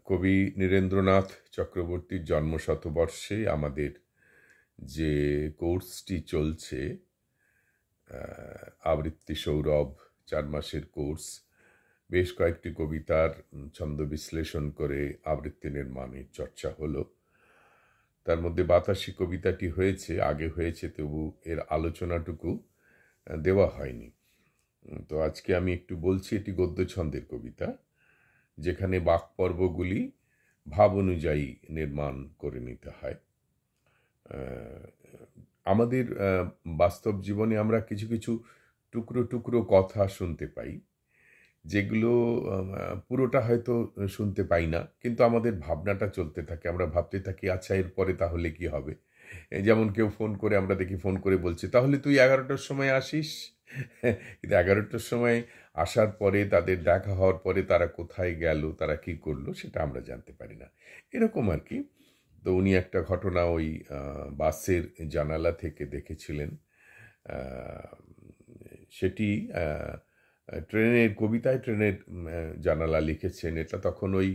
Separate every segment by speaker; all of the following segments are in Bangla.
Speaker 1: কবি নীরেন্দ্রনাথ চক্রবর্তীর জন্মশতবর্ষে আমাদের যে কোর্সটি চলছে, আবৃত্তি সৌরভ 4 মাসের কোর্স, বেশ কয়েকটি কবিতার ছন্দ বিশ্লেষণ করে আবৃত্তি নির্মাণের চর্চা হলো। তার মধ্যে বাতাসি কবিতাটি হয়েছে, আগে হয়েছে, তবু এর আলোচনাটুকু দেওয়া হয়নি। তো আজকে আমি একটু বলছি, এটি গদ্য ছন্দের কবিতা, যেখানে বাকপর্বগুলি ভাব অনুযায়ী নির্মাণ করে নিতে হয়। আমাদের বাস্তব জীবনে আমরা কিছু কিছু টুকরো টুকরো কথা শুনতে পাই, যেগুলো পুরোটা হয়তো শুনতে পাই না, কিন্তু আমাদের ভাবনাটা চলতে থাকে। আমরা ভাবতে থাকি, আচ্ছা এরপরে তাহলে কি হবে। যেমন কেউ ফোন করে, আমরা দেখি ফোন করে বলছে, তাহলে তুই 11টার সময় আসিস। কিন্তু 11টার সময় আসার পরে, তাদের দেখা হওয়ার পরে তারা কোথায় গেল, তারা কি করলো, সেটা আমরা জানতে পারি না। এরকম আর কি। তো উনি একটা ঘটনা ওই বাসের জানালা থেকে দেখেছিলেন। সেটি ট্রেনের কবিতায়, ট্রেনের জানালা লিখেছেন। এটা তখন ওই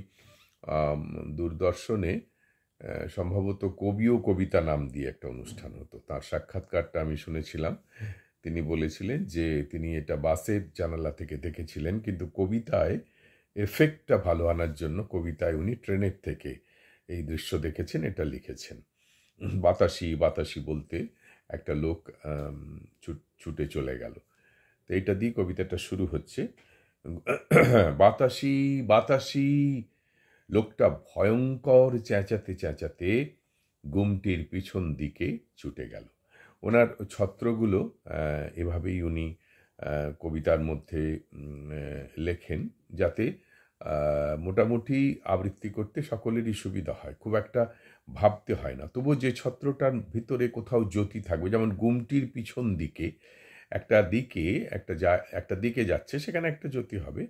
Speaker 1: দূরদর্শনে সম্ভবত কবি ও কবিতা নাম দিয়ে একটা অনুষ্ঠান হতো। তার সাক্ষাৎকারটা আমি শুনেছিলাম। তিনি বলেছিলেন যে তিনি এটা বাসের জানালা থেকে দেখেছিলেন, কিন্তু কবিতায় এফেক্টটা ভালো আনার জন্য কবিতায় উনি ট্রেনের থেকে এই দৃশ্য দেখেছেন, এটা লিখেছেন। বাতাসি বাতাসি বলতে একটা লোক ছুটে চলে গেল। তো এটা দিয়ে কবিতাটা শুরু হচ্ছে। বাতাসি বাতাসি, লোকটা ভয়ঙ্কর চেঁচাতে চেঁচাতে গুমটির পিছন দিকে ছুটে গেল। ওনার ছত্রগুলো এভাবেই উনি কবিতার মধ্যে লেখেন, যাতে মোটামুটি আবৃত্তি করতে সকলেরই সুবিধা হয়, খুব একটা ভাবতে হয় না। তবু যে ছত্রটার ভিতরে কোথাও জ্যোতি থাকবে, যেমন গুমটির পিছন দিকে একটা দিকে যাচ্ছে, সেখানে একটা জ্যোতি হবে।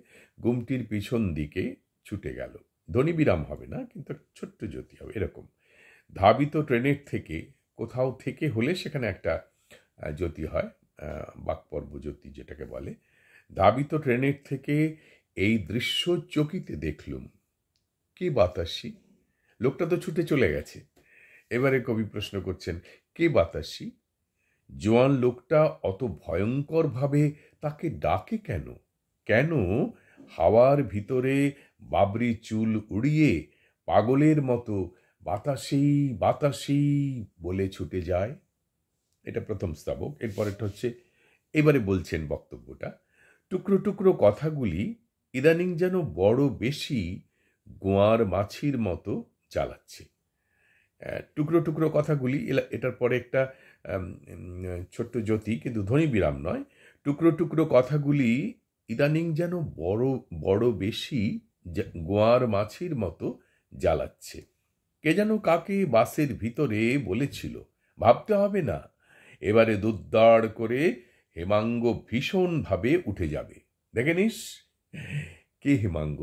Speaker 1: গুমটির পিছন দিকে ছুটে গেল, ধ্বনিবিরাম হবে না, কিন্তু ছোট্ট জ্যোতি হবে এরকম। ধাবিত ট্রেনের থেকে, কোথাও থেকে হলে সেখানে একটা জ্যোতি হয়, বাকপর্ব জ্যোতি যেটাকে বলে। ধাবিত ট্রেনের থেকে এই দৃশ্য চকিতে দেখলুম, কি বাতাসি। লোকটা তো ছুটে চলে গেছে। এবারে কবি প্রশ্ন করছেন, কে বাতাসি? জোয়ান লোকটা অত ভয়ঙ্কর ভাবে তাকে ডাকে কেন? কেন হাওয়ার ভিতরে বাবরি চুল উড়িয়ে পাগলের মতো বাতাসি বাতাসি বলে ছুটে যায়? এটা প্রথম স্তবক। এরপরেরটা হচ্ছে, এবারে বলছেন বক্তব্যটা, টুকরো টুকরো কথাগুলি ইদানিং যেন বড় বেশি গোয়ার মাছির মতো জ্বালাচ্ছে। টুকরো টুকরো কথাগুলি, এটার পরে একটা ছোট্ট জ্যোতি, কিন্তু ধ্বনি বিরাম নয়। টুকরো টুকরো কথাগুলি ইদানিং যেন বড় বড় বেশি গোয়ার মাছির মতো জ্বালাচ্ছে। কে যেন কাকে বাসের ভিতরে বলেছিল, ভাবতে হবে না, এবারে দুদ্দাড় করে হেমাঙ্গ ভীষণভাবে উঠে যাবে, দেখে নিস। কে হেমাঙ্গ?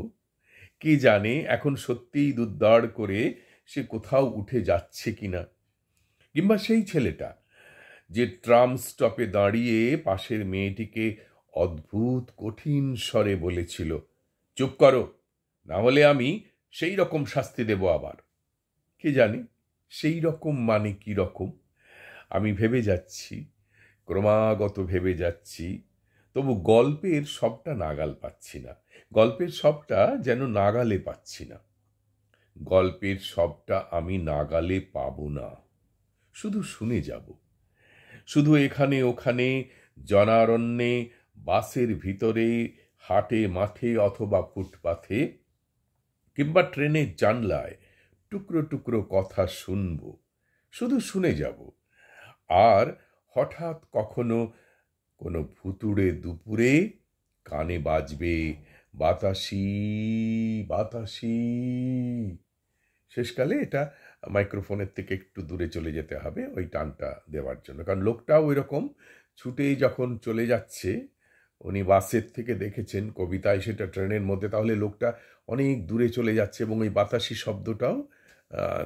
Speaker 1: কে জানে এখন সত্যিই দুদ্দাড় করে সে কোথাও উঠে যাচ্ছে কিনা। কিংবা সেই ছেলেটা যে ট্রাম স্টপে দাঁড়িয়ে পাশের মেয়েটিকে অদ্ভুত কঠিন স্বরে বলেছিল, চুপ করো, না হলে আমি সেই রকম শাস্তি দেব আবার। কে জানে সেই রকম মানে কি রকম? আমি ভেবে যাচ্ছি, ক্রমাগত ভেবে যাচ্ছি, তবু গল্পের সবটা নাগাল পাচ্ছি না। গল্পের সবটা যেন নাগালে পাচ্ছি না। গল্পের সবটা আমি নাগালে পাবো না, শুধু শুনে যাব। শুধু এখানে ওখানে, জনারণ্যে, বাসের ভিতরে, হাটে মাঠে অথবা ফুটপাথে, কিংবা ট্রেনের জানলায় টুকরো টুকরো কথা শুনব, শুধু শুনে যাব। আর হঠাৎ কখনো কোনো ভুতুড়ে দুপুরে কানে বাজবে, বাতাসি বাতাসি। শেষকালে এটা মাইক্রোফোনের থেকে একটু দূরে চলে যেতে হবে ওই টানটা দেওয়ার জন্য, কারণ লোকটাও ওই রকম ছুটেই যখন চলে যাচ্ছে, উনি বাসের থেকে দেখেছেন, কবিতায় সেটা ট্রেনের মধ্যে, তাহলে লোকটা অনেক দূরে চলে যাচ্ছে, এবং ওই বাতাসি শব্দটাও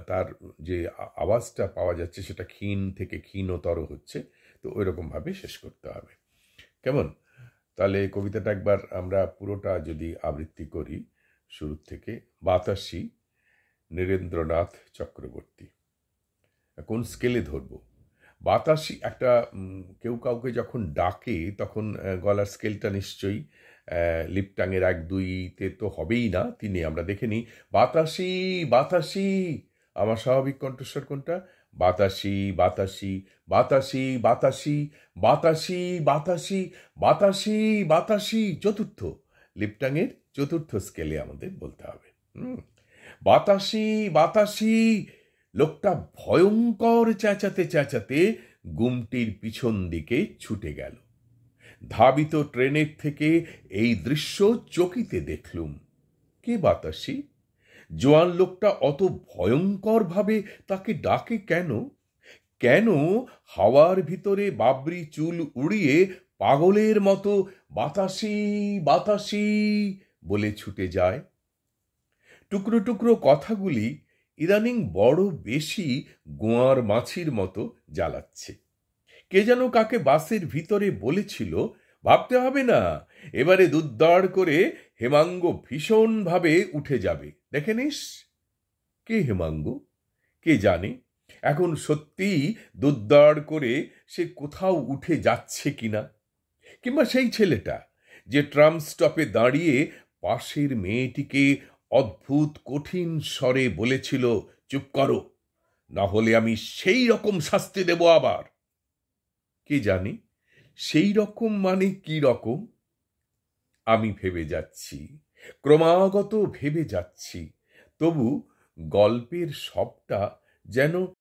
Speaker 1: তার যে আওয়াজটা পাওয়া যাচ্ছে সেটা ক্ষীণ থেকে ক্ষীণতর হচ্ছে। তো ওই রকমভাবে শেষ করতে হবে। কেমন? তাহলে কবিতাটা একবার আমরা পুরোটা যদি আবৃত্তি করি, শুরুর থেকে। বাতাসি, নীরেন্দ্রনাথ চক্রবর্তী। কোন স্কেলে ধরব? বাতাসি একটা কেউ কাউকে যখন ডাকে তখন গলার স্কেলটা নিশ্চয়ই লিপটাংয়ের 1-2-তে তো হবেই না, 3-এ আমরা দেখে নিই। বাতাসি, বাতাসি। আমার স্বাভাবিক কণ্ঠস্বর কোনটা? বাতাসি, বাতাসি, বাতাসি, বাতাসি, বাতাসি, বাতাসি, বাতাসি, বাতাসি। চতুর্থ, লিপটাংয়ের চতুর্থ স্কেলে আমাদের বলতে হবে। বাতাসি, বাতাসি। লোকটা ভয়ঙ্কর চেঁচাতে চেঁচাতে গুমটির পিছন দিকে ছুটে গেল। ধাবিত ট্রেনের থেকে এই দৃশ্য চকিতে দেখলুম। কে বাতাসি? জোয়ান লোকটা অত ভয়ঙ্কর ভাবে তাকে ডাকে কেন? কেন হাওয়ার ভিতরে বাবরি চুল উড়িয়ে পাগলের মতো বাতাসি, বাতাসি বলে ছুটে যায়? টুকরো টুকরো কথাগুলি ইদানিং বড় বেশি গোয়ার মাছির মতো জ্বালাচ্ছে। কে যেন কাকে বাসের ভিতরে বলেছিল, ভাবতে হবে না, এবারে দুদ্দাড় করে হেমাঙ্গ ভীষণভাবে উঠে যাবে, দেখে নিস। কে হেমাঙ্গ? কে জানে এখন সত্যিই দুদ্দাড় করে সে কোথাও উঠে যাচ্ছে কিনা। কিংবা সেই ছেলেটা যে ট্রাম স্টপে দাঁড়িয়ে পাশের মেয়েটিকে অদ্ভুত কঠিন স্বরে বলেছিল, চুপ করো, না হলে আমি সেই রকম শাস্তি দেব আবার। কে জানে সেই রকম মানে কি রকম? আমি ভেবে যাচ্ছি, ক্রমাগত ভেবে যাচ্ছি, তবু গল্পের সবটা যেন